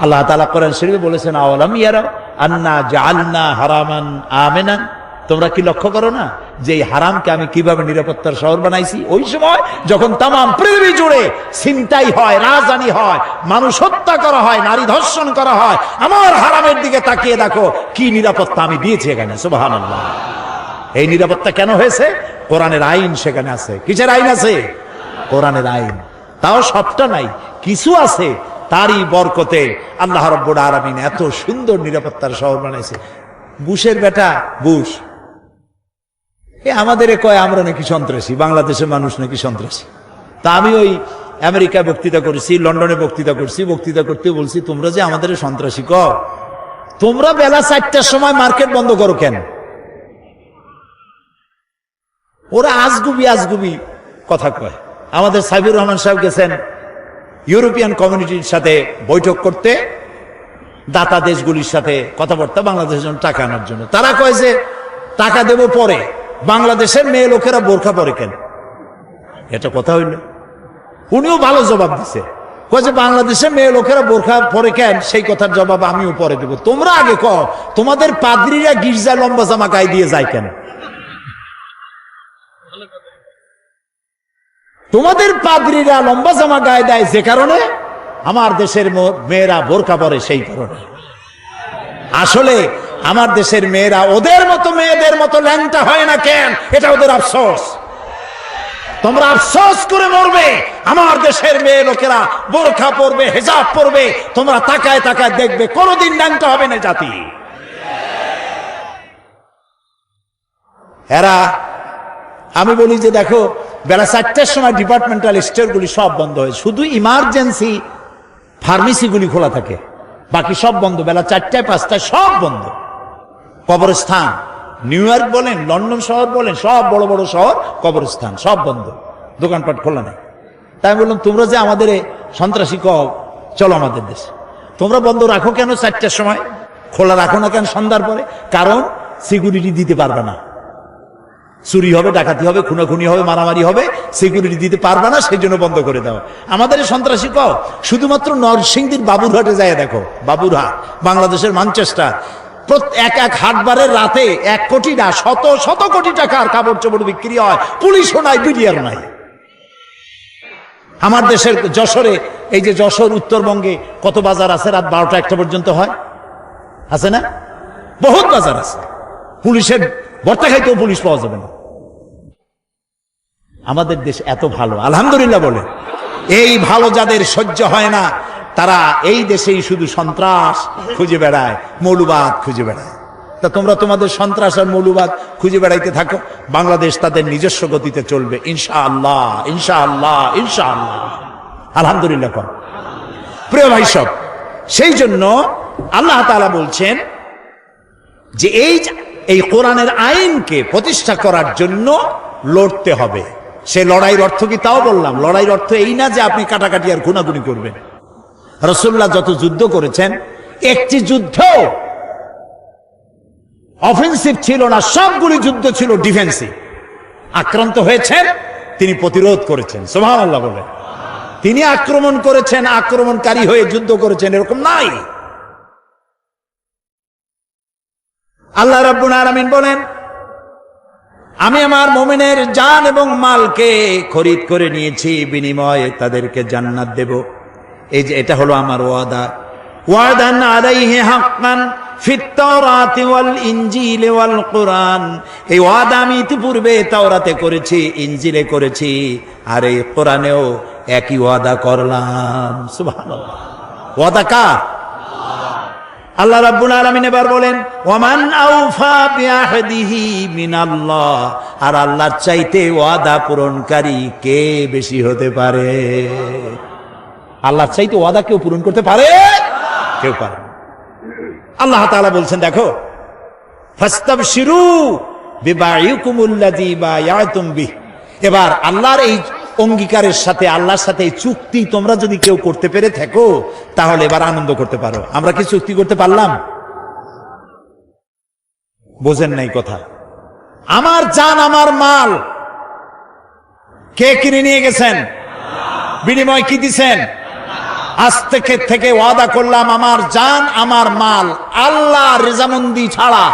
আল্লাহ তাআলা কোরআন শরীফে বলেছেন, আওয়ালাম ইয়ারা আন্না জাআলনা হারামান আমিনান, তোমরা কি লক্ষ্য করো না যে এই হারামকে আমি কিভাবে নিরাপত্তার শহর বানাইছি? ওই সময় যখন তামাম পৃথিবী জুড়ে ছিনতাই হয়, রাজধানী হয়, মানুষ হত্যা করা হয়, নারী ধর্ষণ করা হয়, আমার হারামের দিকে তাকিয়ে দেখো কি নিরাপত্তা আমি দিয়েছি এখানে। সুবহানাল্লাহ। এই নিরাপত্তা কেন হয়েছে? কোরআনের আইন সেখানে আছে। কিসের আইন আছে? কোরআনের আইন। তাও সবটা নাই, কিছু আছে। তারই বরকতে আল্লাহ রাব্বুল আলামিন এত সুন্দর নিরাপত্তার শহর বানাইছে। বুশের বেটা বুশ আমাদের কয় আমরা নাকি সন্ত্রাসী, বাংলাদেশের মানুষ নাকি সন্ত্রাসী। তা আমি ওই আমেরিকায় বক্তৃতা করেছি, লন্ডনে বক্তৃতা করছি, বক্তৃতা করতে বলছি তোমরা যে আমাদের সন্ত্রাসী কও, তোমরা বেলা 4টার সময় মার্কেট বন্ধ করো কেন? ওরা আজগুবি কথা কয়। আমাদের সাইফুর রহমান সাহেব গেছেন ইউরোপিয়ান কমিউনিটির সাথে বৈঠক করতে, দাতা দেশগুলির সাথে কথাবার্তা, বাংলাদেশের জন্য টাকা আনার জন্য। তারা কয় যে টাকা দেব পরে, বাংলাদেশের মেয়ে লোকেরা বোরখা পরে কেন? এটা কথা হইল? উনিও ভালো জবাব দিছে, কয় যে বাংলাদেশের মেয়ে লোকেরা বোরখা পরে কেন, সেই কথার জবাব আমিও পরে দেব। তোমরা আগে কও তোমাদের পাদ্রীরা গির্জা লম্বা জামা গায়ে দিয়ে যায় কেন? তোমাদের পাদ্রীরা লম্বা জামা গায়ে দেয় যে কারণে, আমার দেশের মেয়েরা বোরকা পরে সেই কারণে। আসলে আমার দেশের মেয়েরা ওদের মতো মেয়েদের মতো ল্যাংটা হয় না কেন, এটা ওদের আফসোস। তোমরা আফসোস করে মরবে, আমার দেশের মেয়ে লোকেরা বোরখা পরবে, হিজাব পরবে, তোমরা তাকায় তাকায় দেখবে কোনোদিন ল্যাংটা হবে না জাতি। এরা, আমি বলি যে দেখো বেলা 4টার সময় ডিপার্টমেন্টাল স্টোরগুলি সব বন্ধ হয়, শুধু ইমার্জেন্সি ফার্মেসিগুলি খোলা থাকে, বাকি সব বন্ধ। বেলা 4টায় 5টায় সব বন্ধ। কবরস্থান, নিউ ইয়র্ক বলেন, লন্ডন শহর বলেন, সব বড় বড় শহর কবরস্থান সব বন্ধ, দোকানপাট খোলা নাই। তাই বললাম তোমরা যে আমাদের সন্ত্রাসী কও, চলো আমাদের দেশে। তোমরা বন্ধ রাখো কেন 4টার সময়, খোলা রাখো না কেন সন্ধ্যার পরে? কারণ সিকিউরিটি দিতে পারবে না, চুরি হবে, ডাকাতি হবে, খুনাখুনি হবে, মারামারি হবে, সিকিউরিটি দিতে পারবে না, সেই জন্য বন্ধ করে দাও। আমাদের সন্ত্রাসী কও শুধুমাত্র নরসিংদীর বাবুরহাটে যায় দেখো, বাবুরহাট বাংলাদেশের ম্যানচেস্টার, এক এক হাটবারের রাতে 1 কোটি না শত শত কোটি টাকার কাপড় চোপড় বিক্রি হয়, পুলিশও নাই, বিডিআরও নাই। আমার দেশের যশোরে, এই যে যশোর উত্তরবঙ্গে কত বাজার আছে রাত 12টা 1টা পর্যন্ত হয়, আছে না? বহুত বাজার আছে, পুলিশের ভর্তা খাইতেও পুলিশ পাওয়া যাবে না। আমাদের দেশ এত ভালো, আলহামদুলিল্লাহ বলে। এই ভালো যাদের সহ্য হয় না, তারা এই দেশেই শুধু সন্ত্রাস খুঁজে বেড়ায়, মৌলবাদ খুঁজে বেড়ায়। তা তোমরা তোমাদের সন্ত্রাস আর মৌলবাদ খুঁজে বেড়াইতে থাকো, বাংলাদেশ তাদের নিজস্ব গতিতে চলবে ইনশাআল্লাহ, ইনশাআল্লাহ, ইনশাআল্লাহ, আলহামদুলিল্লাহ। প্রিয় ভাই সব, সেই জন্য আল্লাহ তাআলা বলছেন যে এই কোরআনের আইনকে প্রতিষ্ঠা করার জন্য লড়তে হবে। সে লড়াইয়ের অর্থ কি তাও বললাম। লড়াইয়ের অর্থ এই না যে আপনি কাটাকাটি আর খুনাখুনি করবেন। রাসূলুল্লাহ যত যুদ্ধ করেছেন, একটি যুদ্ধ অফেন্সিভ ছিল না, সবগুলি যুদ্ধ ছিল ডিফেন্সিভ। আক্রান্ত হয়েছেন, তিনি প্রতিরোধ করেছেন, সুবহানাল্লাহ বলে। তিনি আক্রমণ করেছেন, আক্রমণকারী হয়ে যুদ্ধ করেছেন, এরকম নাই। আল্লাহ রাব্বুল আলামিন বলেন, আমি আমার মুমিনের জান এবং মালকে খরিদ করে নিয়েছি, বিনিময়ে তাদেরকে জান্নাত দেব। এই যে এটা হলো আমার ওয়াদা। ওয়াদান আলাইহি হাক্কান ফিত তাওরাতি ওয়াল ইনজিল ওয়াল কুরআন। এই ওয়াদা আমি ইতিপূর্বে তাওরাতে করেছি, ইনজিলে করেছি, আর এই কোরআনেও একই ওয়াদা করলাম। সুবহানাল্লাহ। ওয়াদা কার? আল্লাহ রাব্বুল আলামিন এবার বলেন, ওয়ামান আউফা বিআহদিহি মিনাল্লাহ। আর আল্লাহর চাইতে ওয়াদা পূরণকারী কে বেশি হতে পারে? আল্লাহর চাইতে ওয়াদা কেউ পূরণ করতে পারে? কেউ পারে না। আল্লাহ তাআলা বলছেন, দেখো, ফাস্তাবশিরু বিবাইকুমুল্লাযী বায়াতুম বিহি। এবার আল্লাহর এই অঙ্গীকারের সাথে, আল্লাহর সাথে এই চুক্তি তোমরা যদি কেউ করতে পেরে থাকো, তাহলে এবার আনন্দ করতে পারো। আমরা কি চুক্তি করতে পারলাম? বোঝেন নাই কথা। আমার জান, আমার মাল কে কিনে নিয়ে গেছেন? বিনিময় কি দিছেন? আজ থেকে ওয়াদা করলাম আমার জান আমার মাল আল্লাহর রেজামন্দি ছাড়া,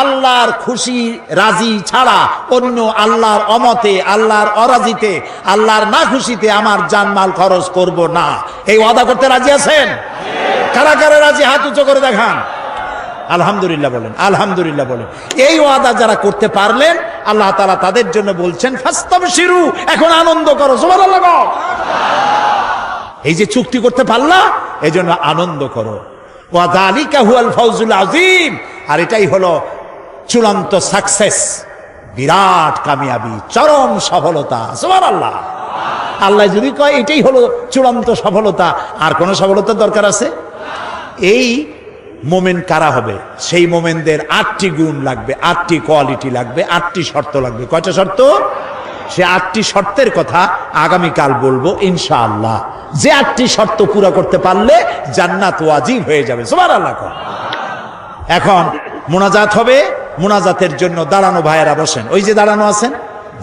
আল্লাহর খুশি রাজি ছাড়া, অন্য আল্লাহর অমতে, আল্লাহর অরাজিতে, আল্লাহর না খুশিতে আমার জান মাল খরচ করব না। এই ওয়াদা করতে রাজি আছেন? কারা কারা রাজি হাত উঁচু করে দেখান। আলহামদুলিল্লাহ বলেন, আলহামদুলিল্লাহ বলেন। এই ওয়াদা যারা করতে পারলেন আল্লাহ তাআলা তাদের জন্য বলছেন ফাস্তাবশিরু, এখন আনন্দ করো। সুবহানাল্লাহ। এই যে চুক্তি করতে পারলা এজন্য আনন্দ করো। ওয়া যালিকা হুয়াল ফাউজুল আযীম, আর এটাই হলো চূড়ান্ত সাকসেস, বিরাট কামিয়াবি, চরম সফলতা। সুবহানাল্লাহ। আল্লাহ যদি কয় এটাই হলো চূড়ান্ত সফলতা, আর কোন সফলতার দরকার আছে? এই মোমেন কারা হবে? সেই মোমেনদের 8টি গুণ লাগবে, 8টি কোয়ালিটি লাগবে, 8টি শর্ত লাগবে। কয়টা শর্ত? সে 8টি শর্তের কথা আগামীকাল বলবো ইনশাআল্লাহ। যে 8টি শর্ত পুরো করতে পারলে জান্নাত ওয়াজিব হয়ে যাবে। সুবহানাল্লাহ। এখন মুনাজাত হবে। মুনাজাতের জন্য দাঁড়ানো ভাইয়েরা বসেন। ওই যে দাঁড়ানো আছেন,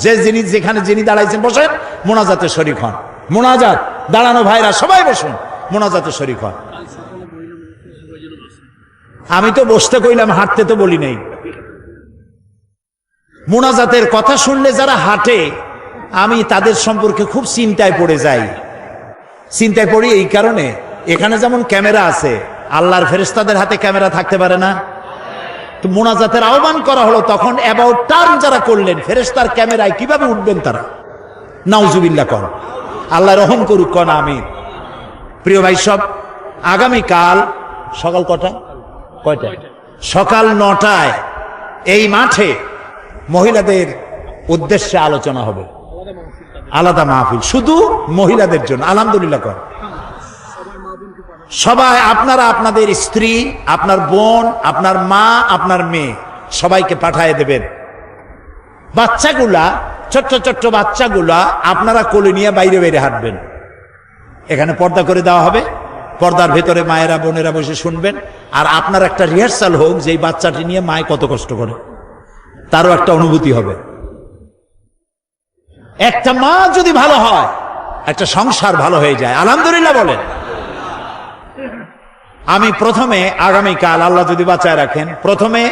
যে যিনি যেখানে যিনি দাঁড়াইছেন বসেন, মুনাজাতে শরীক হন। মুনাজাত, দাঁড়ানো ভাইরা সবাই বসুন, মুনাজাতে শরীক হন। আমি তো বসতে কইলাম, হাঁটতে তো বলি নাই। মুনাজাতের কথা শুনলে যারা হাঁটে আমি তাদের সম্পর্কে খুব চিন্তায় পড়ে যাই। চিন্তায় পড়ি এই কারণে, এখানে যেমন ক্যামেরা আছে, আল্লাহর ফেরেশতাদের হাতে ক্যামেরা থাকতে পারে না? তো মুনাজাতের আহ্বান করা হলো, তখন অ্যাবাউট টার্ন যারা করলেন ফেরেশতার ক্যামেরায় কিভাবে উঠবেন তারা? নাউজুবিল্লাহ কর, আল্লাহ রহম করুক, কন আমিন। প্রিয় ভাই সব, আগামীকাল সকাল কয়টায়? সকাল 9টায় এই মাঠে মহিলাদের উদ্দেশ্যে আলোচনা হবে, আলাদা মাহফিল শুধু মহিলাদের জন্য। আলহামদুলিল্লাহ কর। সবাই আপনারা আপনাদের স্ত্রী, আপনার বোন, আপনার মা, আপনার মেয়ে সবাইকে পাঠিয়ে দেবেন। বাচ্চাগুলা, ছোট্ট ছোট্ট বাচ্চাগুলা আপনারা কোলে নিয়ে বাইরে বাইরে হাঁটবেন। এখানে পর্দা করে দেওয়া হবে, পর্দার ভেতরে মায়েরা বোনেরা বসে শুনবেন। আর আপনার একটা রিহার্সাল হোক যে এই বাচ্চাটি নিয়ে মায় কত কষ্ট করে, তারও একটা অনুভূতি হবে। একটা মা যদি ভালো হয় একটা সংসার ভালো হয়ে যায়। আলহামদুলিল্লাহ বলেন। আমি প্রথমে আগামীকাল আল্লাহ যদি বাঁচায় রাখেন, প্রথমে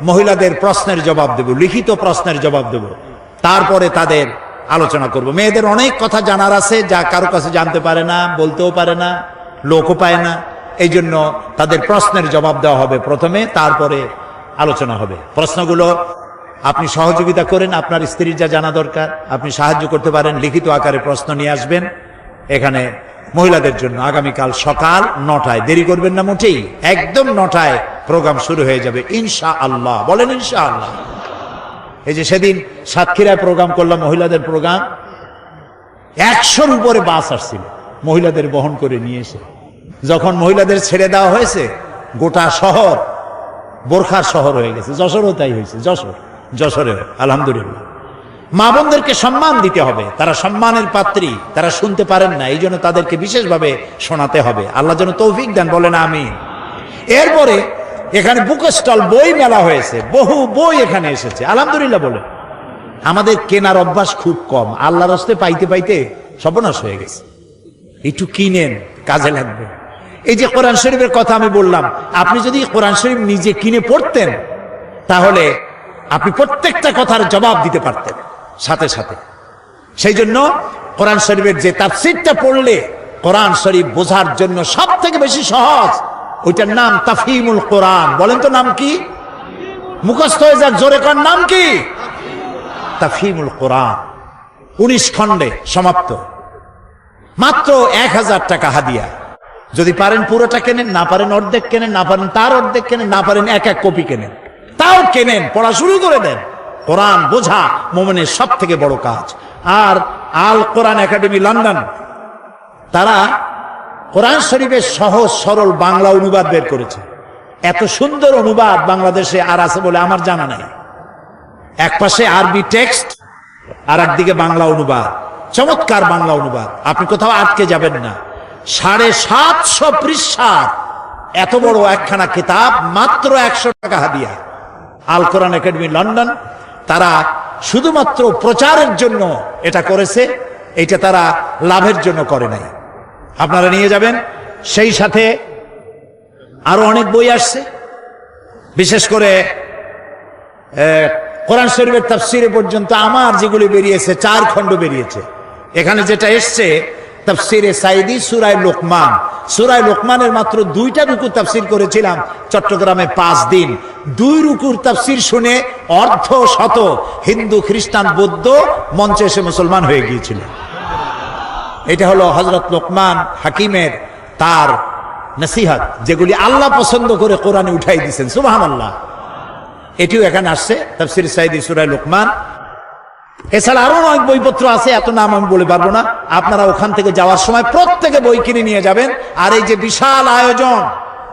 মহিলাদের প্রশ্নের জবাব দেব, লিখিত প্রশ্নের জবাব দেব, তারপরে তাদের আলোচনা করব। মেয়েদের অনেক কথা জানার আছে যা কারো কাছে জানতে পারে না, বলতেও পারে না, লোকও পায় না। এই জন্য তাদের প্রশ্নের জবাব দেওয়া হবে প্রথমে, তারপরে আলোচনা হবে। প্রশ্নগুলো আপনি সহযোগিতা করেন, আপনার স্ত্রীর যা জানা দরকার আপনি সাহায্য করতে পারেন। লিখিত আকারে প্রশ্ন নিয়ে আসবেন এখানে মহিলাদের জন্য। আগামীকাল সকাল 9টায়, দেরি করবেন না মোটেই, একদম 9টায় প্রোগ্রাম শুরু হয়ে যাবে ইনশাআল্লাহ। বলেন ইনশাআল্লাহ। এই যে সেদিন সাতক্ষীরায় প্রোগ্রাম করলাম, মহিলাদের প্রোগ্রাম, 100-র উপরে বাস আসছিল মহিলাদের বহন করে নিয়ে এসে। যখন মহিলাদের ছেড়ে দেওয়া হয়েছে গোটা শহর বোরখার শহর হয়ে গেছে। যশোরও তাই হয়েছে, যশোরে আলহামদুলিল্লাহ। মা বোনদেরকে সম্মান দিতে হবে, তারা সম্মানের পাত্রী, তারা শুনতে পারেন না, এই জন্য তাদেরকে বিশেষভাবে শোনাতে হবে। আল্লাহ যেন তৌফিক দেন, বলেন আমিন। এরপরে এখানে বুক স্টল, বই মেলা হয়েছে, বহু বই এখানে এসেছে, আলহামদুলিল্লাহ বলে। আমাদের কেনার অভ্যাস খুব কম, আল্লাহর হস্তে পাইতে পাইতে সর্বনাশ হয়ে গেছে। একটু কিনেন, কাজে লাগবে। এই যে কোরআন শরীফের কথা আমি বললাম, আপনি যদি কোরআন শরীফ নিজে কিনে পড়তেন তাহলে আপনি প্রত্যেকটা কথার জবাব দিতে পারতেন সাথে সাথে। সেই জন্য কোরআন শরীফের যে তাফসীরটা পড়লে কোরআন শরীফ বোঝার জন্য সব থেকে বেশি সহজ, ওইটার নাম তাফহিমুল কোরআন। বলেন তো নাম কি? মুখস্থ হয়ে যাক, জোরে কর, নাম কি? তাফহিমুল কোরআন। 19 খণ্ডে সমাপ্ত, মাত্র 1000 টাকা হাদিয়া। যদি পারেন পুরোটা কেনেন, না পারেন অর্ধেক কেনেন, না পারেন তার অর্ধেক কেনেন, না পারেন এক এক কপি কেনেন, তাও কেনেন, পড়া শুরু করে দেন। কোরআন বোঝা মোমেনের সব থেকে বড় কাজ। আর আল কোরআন একাডেমি লন্ডন, তারা কোরআন শরীফের সহজ সরল বাংলা অনুবাদ বের করেছে। এত সুন্দর অনুবাদ বাংলাদেশে আর আছে বলে আমার জানা নাই। এক পাশে আরবি টেক্সট, আর একদিকে বাংলা অনুবাদ, চমৎকার বাংলা অনুবাদ। আপনি কোথাও আটকে যাবেন না। 750 পৃষ্ঠার এত বড় একখানা কিতাব, মাত্র 100 টাকা হাদিয়া। আল কোরআন একাডেমি লন্ডন, তারা শুধুমাত্র প্রচারের জন্য এটা করেছে, এটা তারা লাভের জন্য করে নাই। আপনারা নিয়ে যাবেন, সেই সাথে আরো অনেক বই আসছে, বিশেষ করে কোরআন শরীফের তাফসিরে পর্যন্ত আমার যেগুলি বেরিয়েছে 4 খণ্ড বেরিয়েছে। এখানে যেটা এসছে তাফসিরে সাইদি সূরা লোকমান, সূরা লোকমানের মাত্র 2টা রুকু তাফসির করেছিলাম চট্টগ্রামে 5 দিন। 2 রুকুর তাফসির শুনে অর্ধ শত হিন্দু, খ্রিস্টান, বৌদ্ধ মঞ্চে এসে মুসলমান হয়ে গিয়েছিল। এটা হলো হযরত লোকমান হাকিমের তার নসিহত, যেগুলি আল্লাহ পছন্দ করে কোরআনে উঠাই দিয়েছেন। সুবহানাল্লাহ। এটিও এখানে আসছে তাফসির সাইদি সূরা লোকমান। এছাড়া আরো অনেক বইপত্র আছে, এত নাম আমি বলে পারবো না। আপনারা ওখান থেকে যাওয়ার সময় প্রত্যেকে বই কিনে নিয়ে যাবেন। আর এই যে বিশাল আয়োজন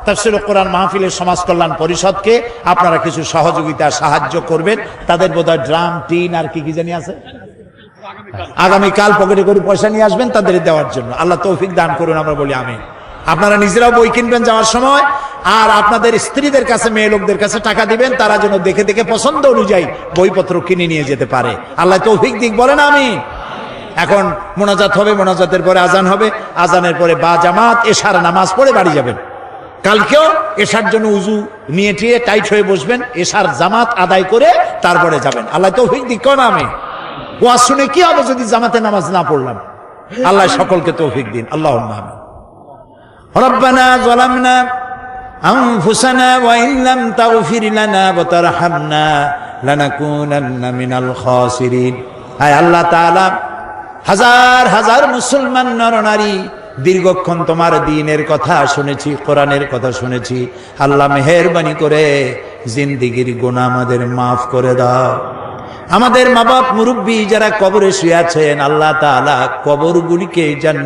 তাফসীরুল কোরআন মাহফিলের সমাজ কল্যাণ পরিষদকে আপনারা কিছু সহযোগিতা সাহায্য করবেন। তাদের বোধহয় ড্রাম, টিন আর কি কি জানি আছে, আগামীকাল পকেটে করে পয়সা নিয়ে আসবেন তাদের দেওয়ার জন্য। আল্লাহ তৌফিক দান করুন, আমরা বলি আমিন। আপনারা নিজেরাও বই কিনবেন যাওয়ার সময়, আর আপনাদের স্ত্রীদের কাছে, মেয়ে লোকদের কাছে টাকা দিবেন, তারা যেন দেখে দেখে পছন্দ অনুযায়ী বইপত্র কিনে নিয়ে যেতে পারে। আল্লাহ তৌফিক দিক, বলেন আমিন। এখন মোনাজাত হবে, মোনাজাতের পরে আজান হবে, আজানের পরে বা জামাত এশার নামাজ পড়ে বাড়ি যাবেন। কালকেও এশার জন্য উজু নিয়ে টিয়ে টাইট হয়ে বসবেন, এশার জামাত আদায় করে তারপরে যাবেন। আল্লাহ তৌফিক দিক, কোন আমিন। ওয়াজ শুনে কি হবে যদি জামাতে নামাজ না পড়লাম? আল্লাহ সকলকে তৌফিক দিন, আল্লাহুম্মা আমিন। রব্বানা যালামনা আনফুসানা ওয়া ইন লাম তাগফির লানা ওয়া তারহামনা লানাকুনান্না মিনাল খাসিরিন। হায় আল্লাহ তাআলা, হাজার হাজার মুসলমান নরনারী দীর্ঘক্ষণ তোমার দ্বীনের কথা শুনেছি, কোরআনের কথা শুনেছি। আল্লাহ মেহেরবানি করে জিন্দেগীর গুনাহ আমাদের মাফ করে দাও। আমাদের মা বাপ মুরব্বী যারা কবরে শুয়ে আছেন, আল্লাহ তাআলা কবরগুলিকে জান্নাত